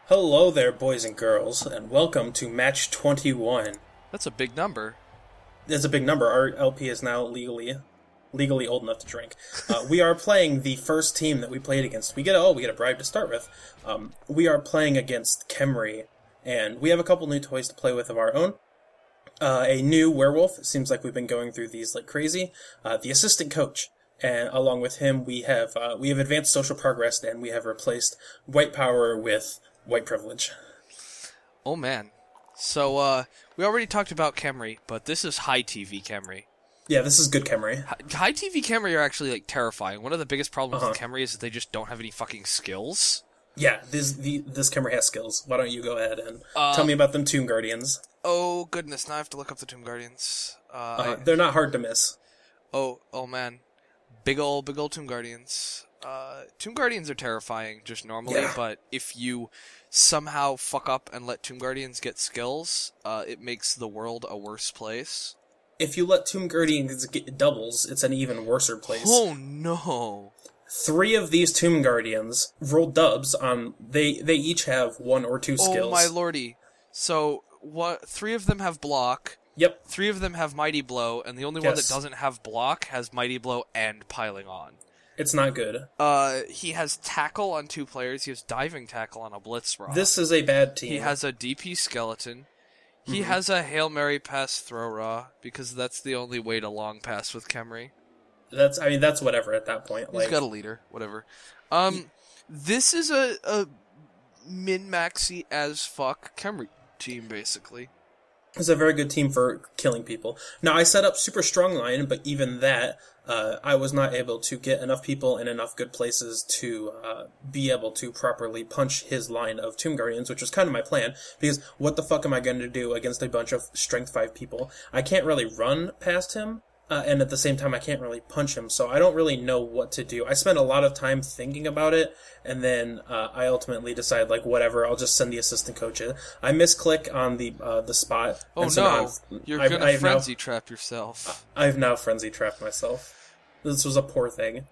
Hello there, boys and girls, and welcome to match 21. That's a big number. It's a big number. Our LP is now legally old enough to drink. We are playing the first team that we played against. We get a bribe to start with. We are playing against Khemri, and we have a couple new toys to play with of our own. A new werewolf. It seems like we've been going through these like crazy. The assistant coach. And along with him, we have advanced social progress, and we have replaced white power with white privilege. Oh man. So, we already talked about Khemri, but this is high TV Khemri. Yeah, this is good Khemri. High TV Khemri are actually, like, terrifying. One of the biggest problems with Khemri is that they just don't have any fucking skills. Yeah, this Khemri has skills. Why don't you go ahead and tell me about them Tomb Guardians? Oh, goodness, now I have to look up the Tomb Guardians. They're not hard to miss. Oh man. Big ol' Tomb Guardians. Tomb Guardians are terrifying just normally, but if you somehow fuck up and let Tomb Guardians get skills, it makes the world a worse place. If you let Tomb Guardians get doubles, it's an even worser place. Oh no. 3 of these Tomb Guardians roll dubs on... They each have 1 or 2 skills. Oh my lordy. So, 3 of them have block... Yep. 3 of them have Mighty Blow, and the only one that doesn't have block has Mighty Blow and Piling On. It's not good. He has Tackle on 2 players. He has Diving Tackle on a Blitz Raw. This is a bad team. He has a DP Skeleton. He has a Hail Mary Pass Throw Raw, because that's the only way to long pass with Khemri. That's whatever at that point. He's got a leader, whatever. This is a min-maxy as fuck Khemri team, basically. It's a very good team for killing people. Now, I set up super strong line, but even that, I was not able to get enough people in enough good places to be able to properly punch his line of Tomb Guardians, which was kind of my plan, because what the fuck am I going to do against a bunch of Strength 5 people? I can't really run past him, and at the same time I can't really punch him, so I don't really know what to do. I spent a lot of time thinking about it, and then I ultimately decided, like, whatever, I'll just send the assistant coach in. I misclick on the spot. Oh no, you're gonna frenzy trap yourself. I've now frenzy trapped myself. This was a poor thing.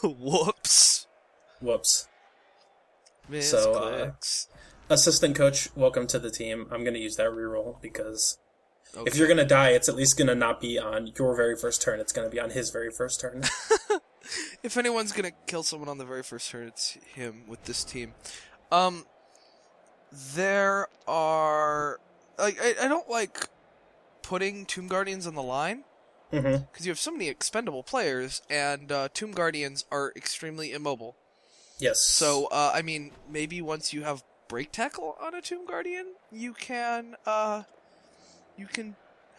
Whoops. So, assistant coach, welcome to the team. I'm gonna use that reroll, because... Okay. If you're gonna die, it's at least gonna not be on your very first turn. It's gonna be on his very first turn. If anyone's gonna kill someone on the very first turn, it's him with this team. There are... I don't like putting Tomb Guardians on the line, because you have so many expendable players, and Tomb Guardians are extremely immobile. Yes. So, maybe once you have Break Tackle on a Tomb Guardian, you can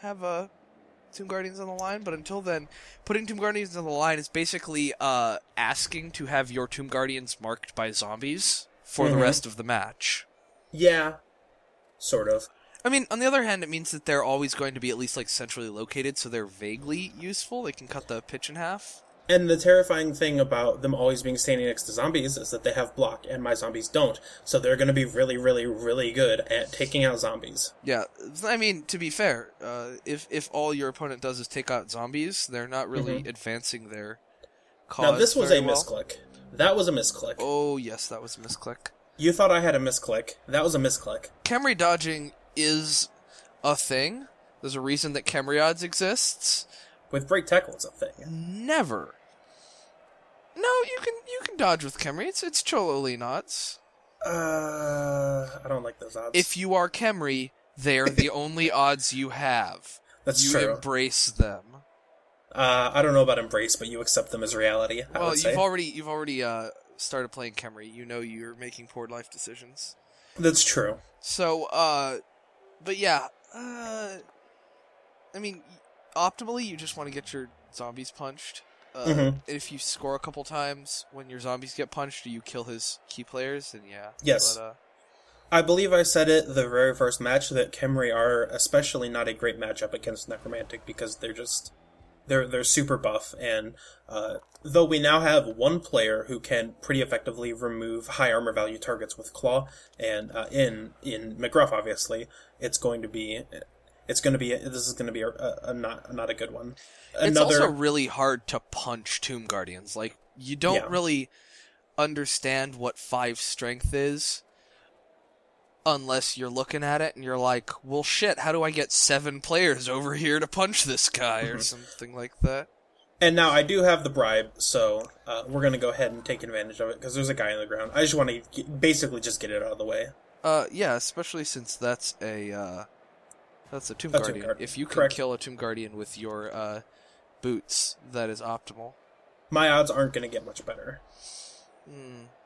have Tomb Guardians on the line, but until then, putting Tomb Guardians on the line is basically asking to have your Tomb Guardians marked by zombies for the rest of the match. Yeah, sort of. I mean, on the other hand, it means that they're always going to be at least like centrally located, so they're vaguely useful. They can cut the pitch in half. And the terrifying thing about them always being standing next to zombies is that they have block, and my zombies don't. So they're going to be really, really, really good at taking out zombies. Yeah, I mean, to be fair, if all your opponent does is take out zombies, they're not really advancing their cause. Now, this was a well. misclick. That was a misclick. Oh, yes, that was a misclick. You thought I had a misclick. That was a misclick. Khemri dodging is a thing. There's a reason that Khemri odds exists. With Break Tackle, it's a thing. Never. No, you can dodge with Khemri. It's Cholo lean odds. I don't like those odds. If you are Khemri, they're the only odds you have. That's true. You embrace them. I don't know about embrace, but you accept them as reality. Well, you've already started playing Khemri. You know you're making poor life decisions. That's true. So, but yeah, optimally, you just want to get your zombies punched. If you score a couple times when your zombies get punched, or you kill his key players, then yeah. Yes. But, I believe I said it the very first match that Khemri are especially not a great matchup against Necromantic, because they're super buff, and though we now have one player who can pretty effectively remove high armor value targets with Claw, and in McGruff, obviously, this is going to be a not a good one. It's also really hard to punch Tomb Guardians. Like, you don't really understand what 5 strength is, Unless you're looking at it and you're like, well, shit, how do I get 7 players over here to punch this guy or something like that? And now I do have the bribe, so we're going to go ahead and take advantage of it, because there's a guy on the ground. I just want to basically just get it out of the way. Yeah, especially since that's a Tomb Guardian. If you can kill a Tomb Guardian with your boots, that is optimal. My odds aren't going to get much better.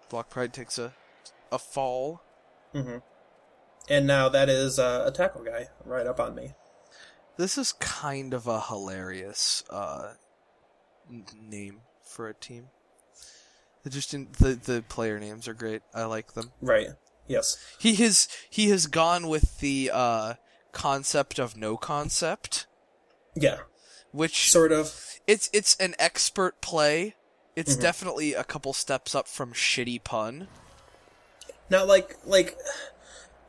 Block Pride takes a fall. Mm-hmm. And now that is a tackle guy right up on me. This is kind of a hilarious name for a team. The player names are great. I like them. Right. Yes. He has gone with the concept of no concept. Yeah. Which sort of. It's an expert play. It's definitely a couple steps up from shitty pun. Now, like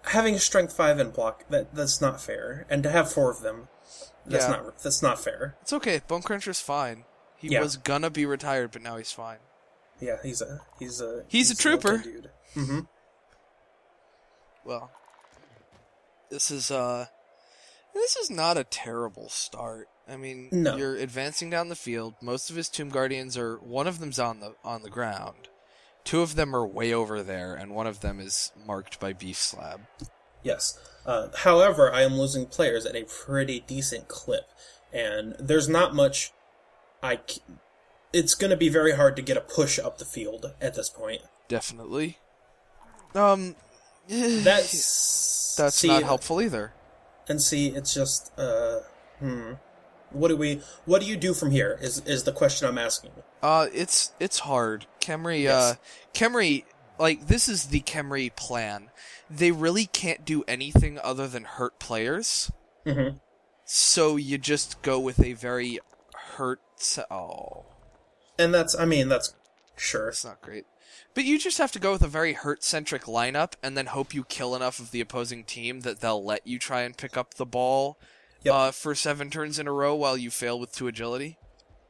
having strength 5 in block, that's not fair. And to have 4 of them, that's not fair. It's okay. Bone Cruncher's fine. He was gonna be retired, but now he's fine. Yeah, he's a trooper. Dude. Mm-hmm. Well, this is not a terrible start. I mean, You're advancing down the field. Most of his Tomb Guardians one of them's on the ground. 2 of them are way over there, and 1 of them is marked by Beef Slab. Yes. However, I am losing players at a pretty decent clip, and there's not much. It's going to be very hard to get a push up the field at this point. Definitely. That's not helpful either. And see, it's just What do you do from here? Is the question I'm asking. It's hard. Khemri, like, this is the Khemri plan. They really can't do anything other than hurt players. Mm-hmm. So you just go with a very hurt. And that's sure. It's not great. But you just have to go with a very hurt-centric lineup and then hope you kill enough of the opposing team that they'll let you try and pick up the ball for 7 turns in a row while you fail with 2 agility.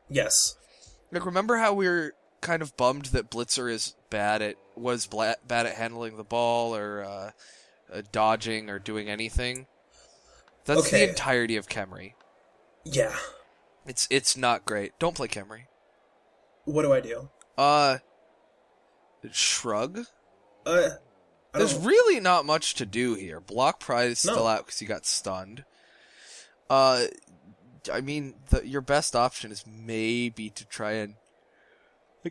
Yes. Like, remember how we were kind of bummed that Blitzer was bad at handling the ball or dodging or doing anything? That's the entirety of Khemri. Yeah. It's not great. Don't play Khemri. What do I do? Shrug? There's really not much to do here. Block Pride is still out because you got stunned. I mean, your best option is maybe to try and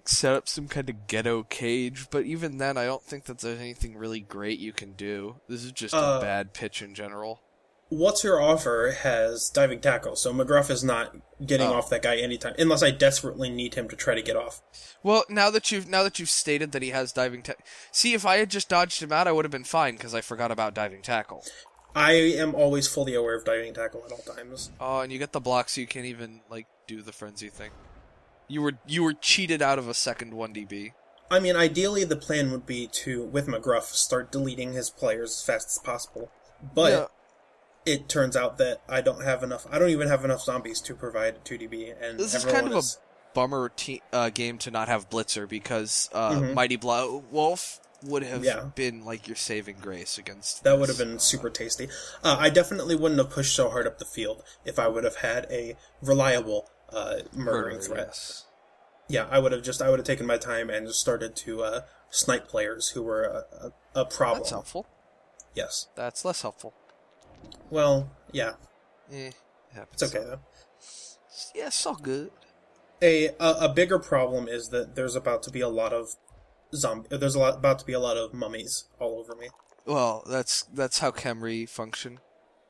set up some kind of ghetto cage, but even then, I don't think that there's anything really great you can do. This is just a bad pitch in general. What's Your Offer has diving tackle, so McGruff is not getting off that guy anytime, unless I desperately need him to try to get off. Well, now that you've stated that he has diving tackle, see, if I had just dodged him out, I would have been fine because I forgot about diving tackle. I am always fully aware of diving tackle at all times. Oh, and you get the block, so you can't even do the frenzy thing. You were cheated out of a second 1DB. I mean, ideally, the plan would be to, with McGruff, start deleting his players as fast as possible, but. It turns out that I don't even have enough zombies to provide 2DB, and this is kind of a bummer game to not have Blitzer, because Mighty Wolf would have been like your saving grace against that. Would have been super tasty. I definitely wouldn't have pushed so hard up the field if I would have had a reliable murdering threat. Yes. Yeah, I would have taken my time and just started to snipe players who were a problem. That's helpful. Yes. That's less helpful. Well, yeah. It's okay, though. Yeah, it's all good. A bigger problem is that there's about to be a lot of about to be a lot of mummies all over me. Well, that's how Khemri function.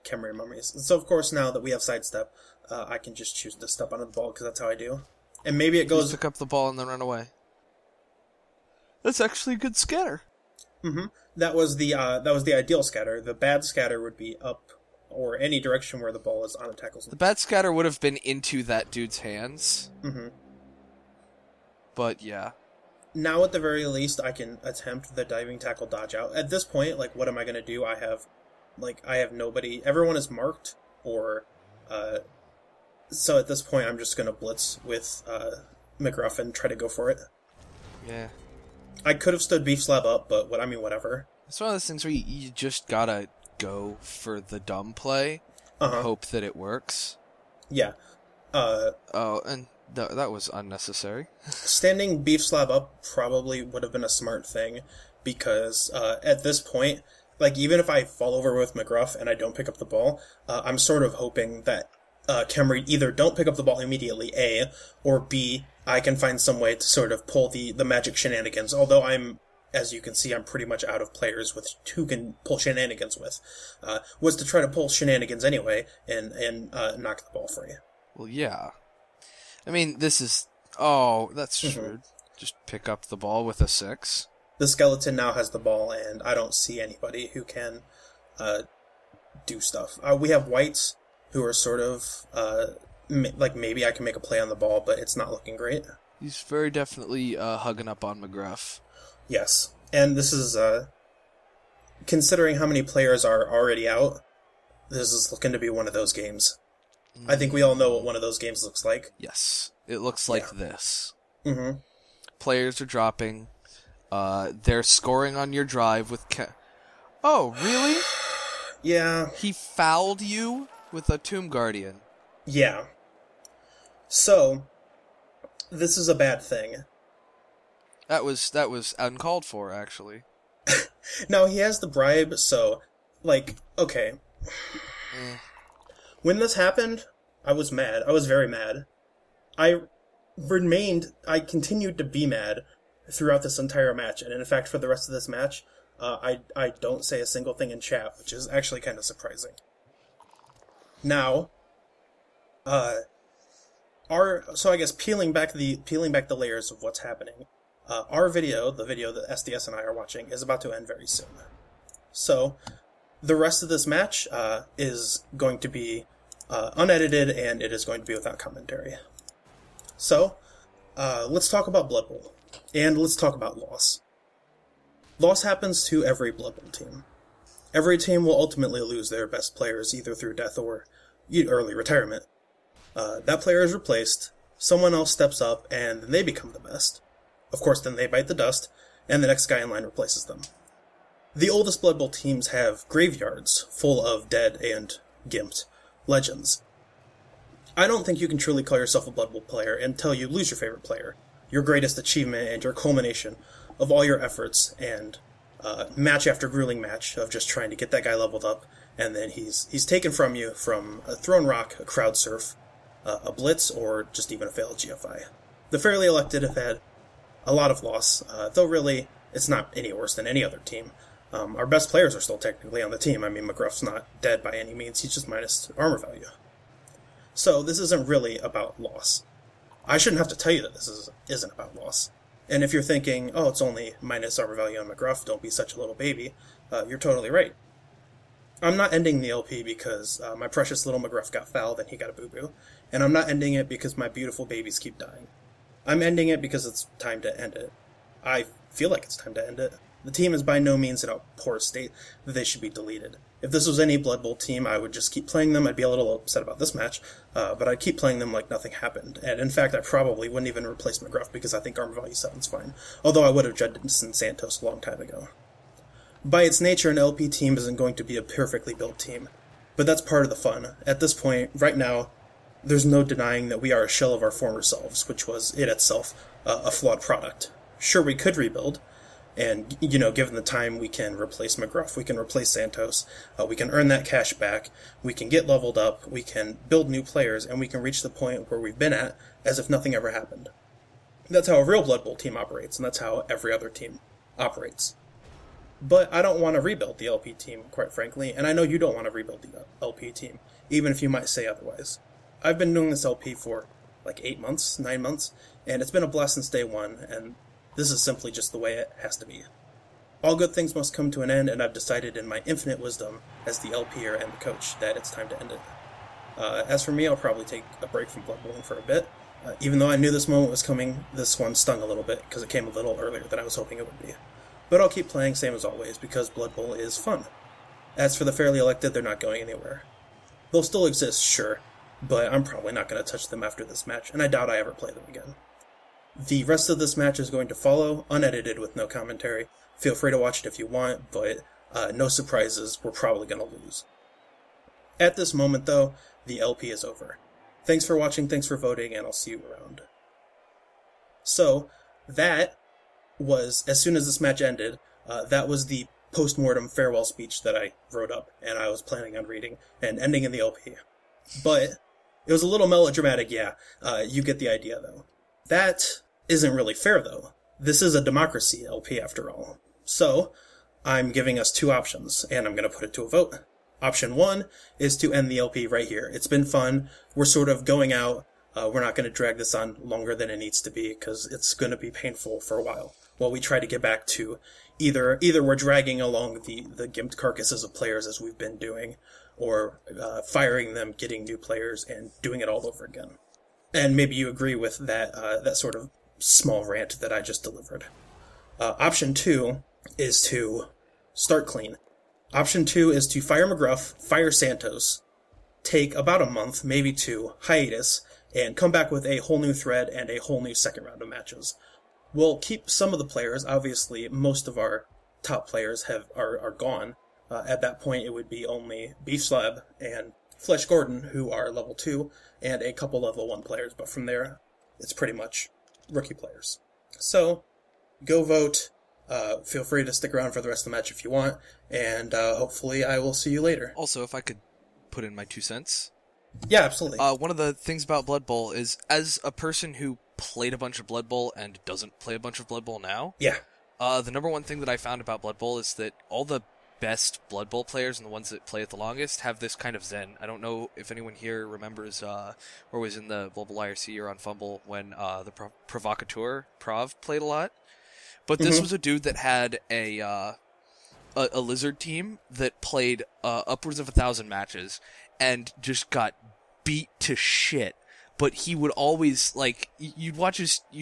Khemri mummies. So, of course, now that we have sidestep, I can just choose to step onto the ball, because that's how I do. And maybe it goes... Just pick up the ball and then run away. That's actually a good scatter. Mm-hmm. That was the ideal scatter. The bad scatter would be up or any direction where the ball is on a tackle. The bad scatter would have been into that dude's hands. Mm-hmm. But yeah. Now, at the very least, I can attempt the diving tackle dodge out. At this point, what am I going to do? I have nobody. Everyone is marked, or so at this point, I'm just going to blitz with McGruff and try to go for it. Yeah. I could have stood Beef Slab up, but whatever. It's one of those things where you just gotta go for the dumb play and hope that it works. Yeah. And that was unnecessary. Standing Beef Slab up probably would have been a smart thing, because at this point, like, even if I fall over with McGruff and I don't pick up the ball, I'm sort of hoping that Khemri either don't pick up the ball immediately, A, or B, I can find some way to sort of pull the magic shenanigans, although as you can see, I'm pretty much out of players who can pull shenanigans with, was to try to pull shenanigans anyway and knock the ball free. Well, yeah. I mean, this is... Oh, that's true. Just pick up the ball with a 6. The skeleton now has the ball, and I don't see anybody who can do stuff. We have whites who are sort of... like, maybe I can make a play on the ball, but it's not looking great. He's very definitely hugging up on McGruff. Yes, and this is, considering how many players are already out, this is looking to be one of those games. I think we all know what one of those games looks like. Yes, it looks like this. Mm-hmm. Players are dropping. They're scoring on your drive with... Oh, really? Yeah. He fouled you with a Tomb Guardian. Yeah. So, this is a bad thing. That was uncalled for, actually. Now, he has the bribe, so, like, okay. When this happened, I was mad. I was very mad. I continued to be mad throughout this entire match, and in fact, for the rest of this match, I don't say a single thing in chat, which is actually kind of surprising. Now, so I guess peeling back the layers of what's happening, our video, the video that SDS and I are watching, is about to end very soon. So, the rest of this match is going to be unedited, and it is going to be without commentary. So, let's talk about Blood Bowl, and let's talk about loss. Loss happens to every Blood Bowl team. Every team will ultimately lose their best players, either through death or early retirement. That player is replaced, someone else steps up, and then they become the best. Of course, then they bite the dust, and the next guy in line replaces them. The oldest Blood Bowl teams have graveyards full of dead and gimped legends. I don't think you can truly call yourself a Blood Bowl player until you lose your favorite player, your greatest achievement and your culmination of all your efforts and match after grueling match of just trying to get that guy leveled up, and then he's taken from you from a thrown rock, a crowd surf, a blitz, or just even a failed GFI. The Fairly Elected have had a lot of loss, though really it's not any worse than any other team. Our best players are still technically on the team. I mean, McGruff's not dead by any means, he's just minus armor value. So this isn't really about loss. I shouldn't have to tell you that this isn't about loss. And if you're thinking, oh, it's only minus armor value on McGruff, don't be such a little baby, you're totally right. I'm not ending the LP because my precious little McGruff got fouled and he got a boo-boo, and I'm not ending it because my beautiful babies keep dying. I'm ending it because it's time to end it. I feel like it's time to end it. The team is by no means in a poor state that they should be deleted. If this was any Blood Bowl team, I would just keep playing them. I'd be a little upset about this match, but I'd keep playing them like nothing happened. And in fact, I probably wouldn't even replace McGruff because I think armor value 7's fine, although I would have jettisoned Santos a long time ago. By its nature, an LP team isn't going to be a perfectly built team, but that's part of the fun. At this point, right now, there's no denying that we are a shell of our former selves, which was, in itself, a flawed product. Sure, we could rebuild, and, given the time, we can replace McGruff, we can replace Santos, we can earn that cash back, we can get leveled up, we can build new players, and we can reach the point where we've been at as if nothing ever happened. That's how a real Blood Bowl team operates, and that's how every other team operates. But I don't want to rebuild the LP team, quite frankly, and I know you don't want to rebuild the LP team, even if you might say otherwise. I've been doing this LP for like 8 months, 9 months, and it's been a blast since day one, and this is simply just the way it has to be. All good things must come to an end, and I've decided in my infinite wisdom, as the LPer and the coach, that it's time to end it. As for me, I'll probably take a break from Blood Bowling for a bit. Even though I knew this moment was coming, this one stung a little bit, because it came a little earlier than I was hoping it would be. But I'll keep playing same as always, because Blood Bowl is fun. As for the Fairly Elected, they're not going anywhere. They'll still exist, sure, but I'm probably not going to touch them after this match, and I doubt I ever play them again. The rest of this match is going to follow, unedited with no commentary. Feel free to watch it if you want, but no surprises, we're probably going to lose. At this moment, though, the LP is over. Thanks for watching, thanks for voting, and I'll see you around. So, that was, as soon as this match ended, that was the post-mortem farewell speech that I wrote up, and I was planning on reading, and ending in the LP. But it was a little melodramatic, yeah. You get the idea, though. That isn't really fair, though. This is a democracy LP, after all. So, I'm giving us two options, and I'm going to put it to a vote. Option 1 is to end the LP right here. It's been fun. We're sort of going out. We're not going to drag this on longer than it needs to be, because it's going to be painful for a while, while we try to get back to either we're dragging along the gimped carcasses of players as we've been doing, or firing them, getting new players, and doing it all over again. And maybe you agree with that sort of small rant that I just delivered. Option 2 is to start clean. Option 2 is to fire McGruff, fire Santos, take about a month, maybe 2, hiatus, and come back with a whole new thread and a whole new second round of matches. We'll keep some of the players. Obviously, most of our top players are gone. At that point, it would be only Beef Slab and Flesh Gordon, who are level 2, and a couple level 1 players. But from there, it's pretty much rookie players. So, go vote. Feel free to stick around for the rest of the match if you want, and hopefully I will see you later. Also, if I could put in my 2 cents. Yeah, absolutely. One of the things about Blood Bowl is, as a person who played a bunch of Blood Bowl and doesn't play a bunch of Blood Bowl now, yeah. The number one thing that I found about Blood Bowl is that all the best Blood Bowl players and the ones that play it the longest have this kind of zen. I don't know if anyone here remembers or was in the Blood Bowl IRC or on Fumble when the Provocateur Prov played a lot. But this was a dude that had a lizard team that played upwards of 1,000 matches and just got beat to shit. But he would always, like, you'd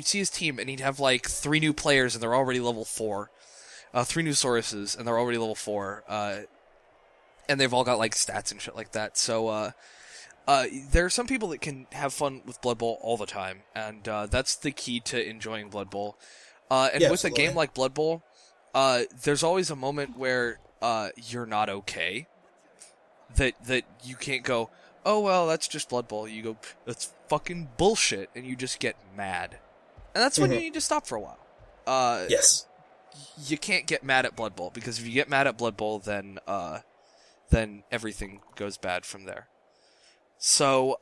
see his team and he'd have like 3 new players and they're already level 4. 3 new Sauruses and they're already level 4. And they've all got like stats and shit like that. So there are some people that can have fun with Blood Bowl all the time, and that's the key to enjoying Blood Bowl. And with absolutely. a game like Blood Bowl, there's always a moment where you're not okay. That you can't go, oh, well, that's just Blood Bowl. You go, that's fucking bullshit, and you just get mad. And that's when you need to stop for a while. Yes. You can't get mad at Blood Bowl, because if you get mad at Blood Bowl, then everything goes bad from there. So,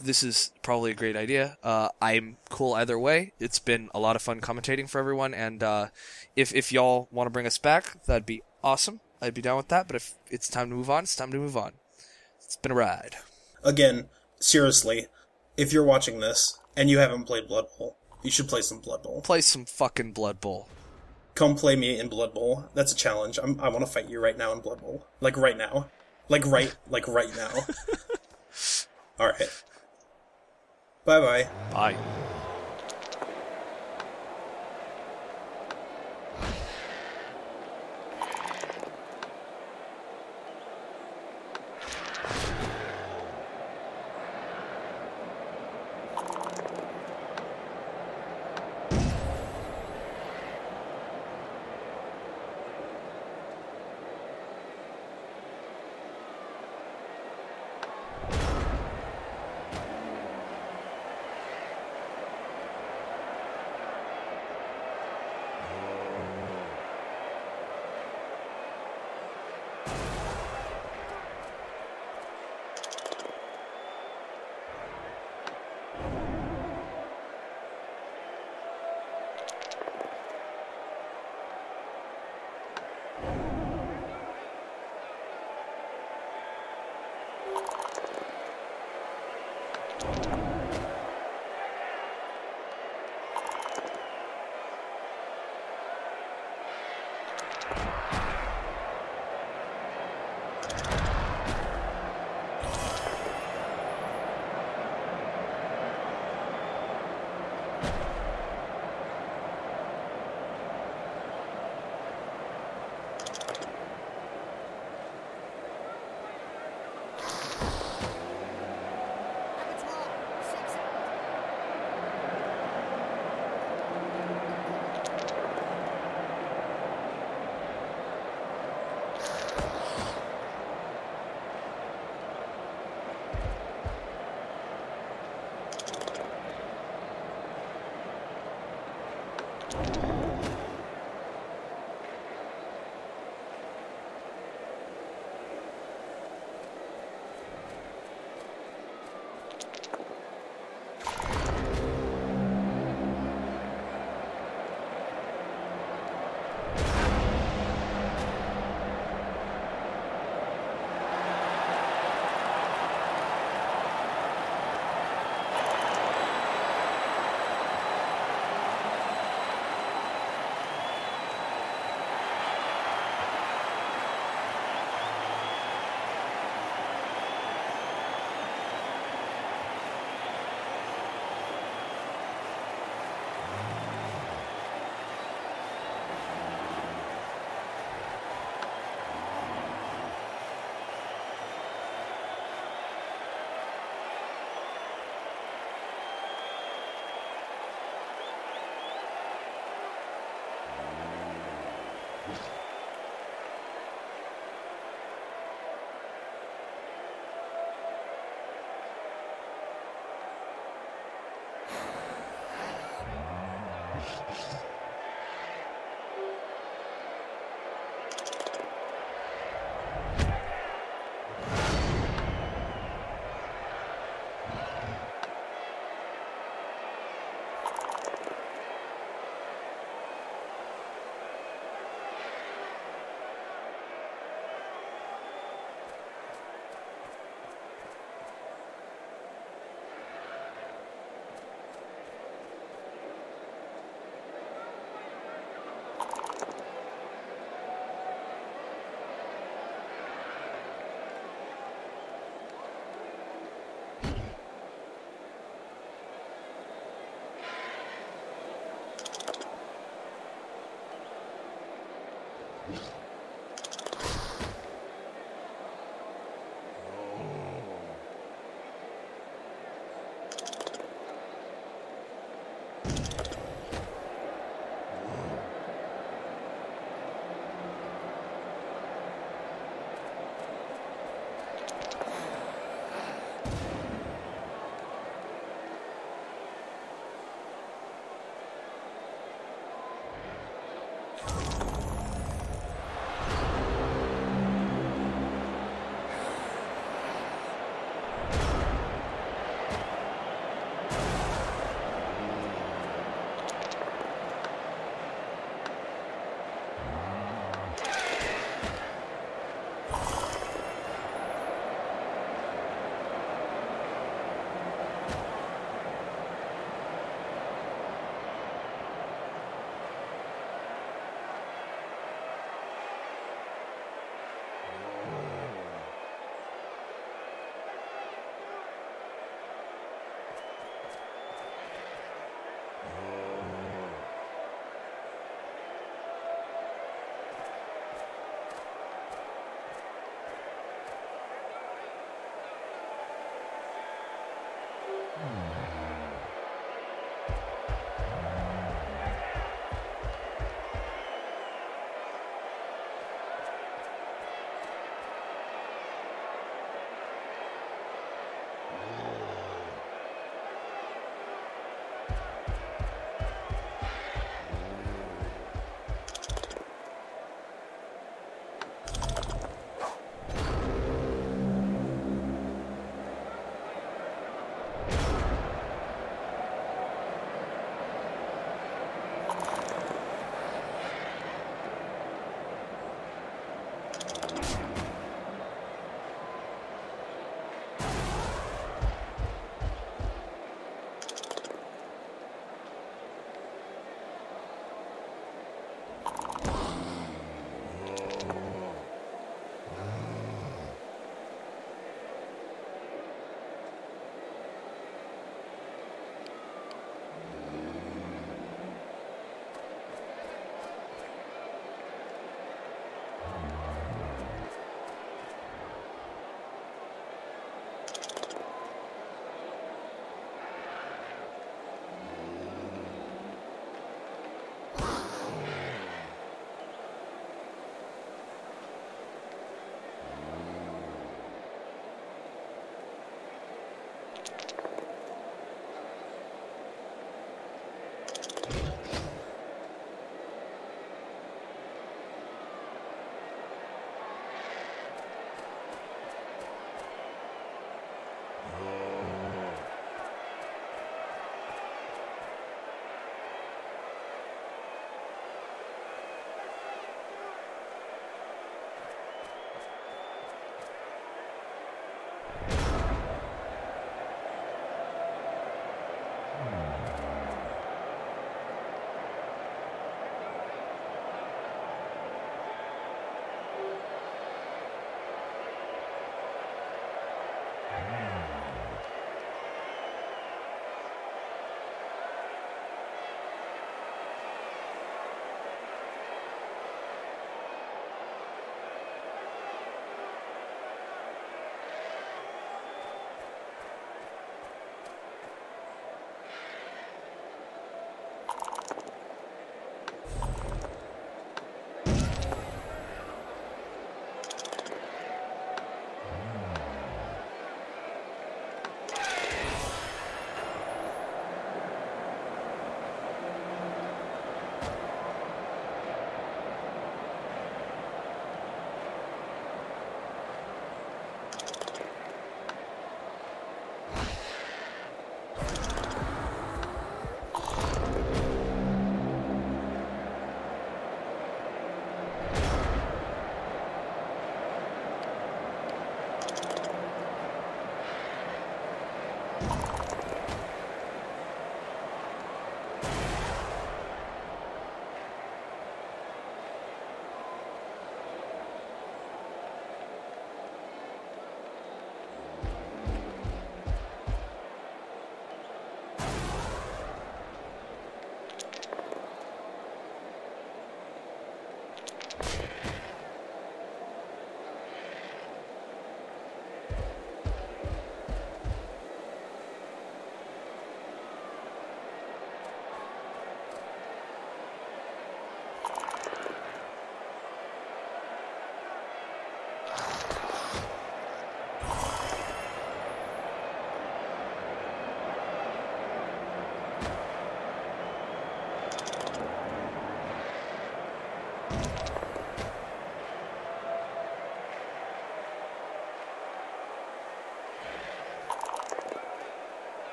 this is probably a great idea. I'm cool either way. It's been a lot of fun commentating for everyone, and if y'all want to bring us back, that'd be awesome. I'd be down with that, but if it's time to move on, it's time to move on. It's been a ride. Again, seriously, if you're watching this and you haven't played Blood Bowl, you should play some Blood Bowl. Play some fucking Blood Bowl. Come play me in Blood Bowl. That's a challenge. I want to fight you right now in Blood Bowl. Like right now. Like right now. Alright. Bye-bye. Bye.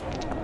you